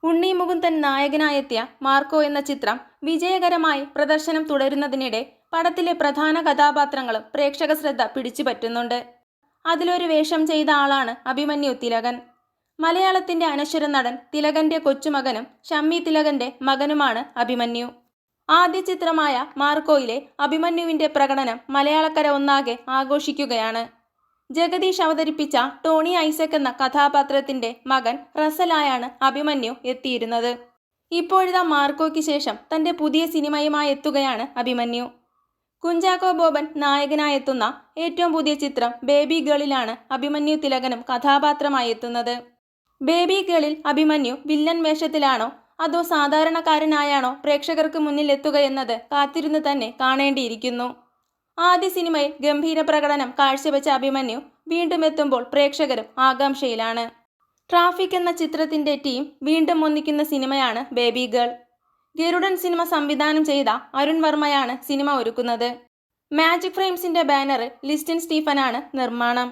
Unni Mukundan നായകനായെത്തിയ Marco എന്ന ചിത്രം വിജയകരമായി പ്രദർശനം തുടരുന്നതിനിടെ പടത്തിലെ പ്രധാന കഥാപാത്രങ്ങളും പ്രേക്ഷക ശ്രദ്ധ പിടിച്ചുപറ്റുന്നുണ്ട്. അതിലൊരു വേഷം ചെയ്ത ആളാണ് അഭിമന്യു തിലകൻ. മലയാളത്തിന്റെ അനശ്വര നടൻ തിലകന്റെ കൊച്ചുമകനും ഷമ്മി തിലകന്റെ മകനുമാണ് അഭിമന്യു. ആദ്യ ചിത്രമായ മാർക്കോയിലെ അഭിമന്യുവിന്റെ പ്രകടനം മലയാളക്കര ഒന്നാകെ ആഘോഷിക്കുകയാണ്. ജഗദീഷ് അവതരിപ്പിച്ച ടോണി ഐസക് എന്ന കഥാപാത്രത്തിന്റെ മകൻ റസലായാണ് അഭിമന്യു എത്തിയിരുന്നത്. ഇപ്പോഴിതാ മാർക്കോയ്ക്ക് ശേഷം തന്റെ പുതിയ സിനിമയുമായി എത്തുകയാണ് അഭിമന്യു. കുഞ്ചാക്കോ ബോബൻ നായകനായെത്തുന്ന ഏറ്റവും പുതിയ ചിത്രം ബേബി ഗേളിലാണ് അഭിമന്യു തിലകനും കഥാപാത്രമായി എത്തുന്നത്. ബേബി ഗേളിൽ അഭിമന്യു വില്ലൻ വേഷത്തിലാണോ അതോ സാധാരണക്കാരനായാണോ പ്രേക്ഷകർക്ക് മുന്നിൽ എത്തുകയെന്നത് കാത്തിരുന്ന് തന്നെ കാണേണ്ടിയിരിക്കുന്നു. ആദ്യ സിനിമയിൽ ഗംഭീര പ്രകടനം കാഴ്ചവെച്ച അഭിമന്യു വീണ്ടും എത്തുമ്പോൾ പ്രേക്ഷകരും ആകാംക്ഷയിലാണ്. ട്രാഫിക് എന്ന ചിത്രത്തിന്റെ ടീം വീണ്ടും ഒന്നിക്കുന്ന സിനിമയാണ് ബേബി ഗേൾ. ഗരുഡൻ സിനിമ സംവിധാനം ചെയ്ത അരുൺ വർമ്മയാണ് സിനിമ ഒരുക്കുന്നത്. മാജിക് ഫ്രെയിംസിന്റെ ബാനറിൽ ലിസ്റ്റിൻ സ്റ്റീഫനാണ് നിർമ്മാണം.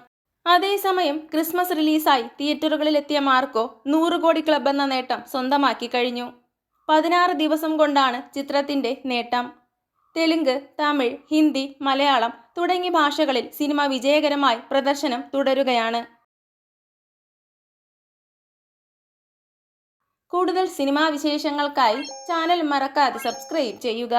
അതേസമയം ക്രിസ്മസ് റിലീസായി തിയേറ്ററുകളിലെത്തിയ മാർക്കോ 100 കോടി ക്ലബ് എന്ന നേട്ടം സ്വന്തമാക്കി കഴിഞ്ഞു. 16 ദിവസം കൊണ്ടാണ് ചിത്രത്തിന്റെ നേട്ടം. തെലുങ്ക്, തമിഴ്, ഹിന്ദി, മലയാളം തുടങ്ങിയ ഭാഷകളിൽ സിനിമ വിജയകരമായി പ്രദർശനം തുടരുകയാണ്. കൂടുതൽ സിനിമാ വിശേഷങ്ങൾക്കായി ചാനൽ മറക്കാതെ സബ്സ്ക്രൈബ് ചെയ്യുക.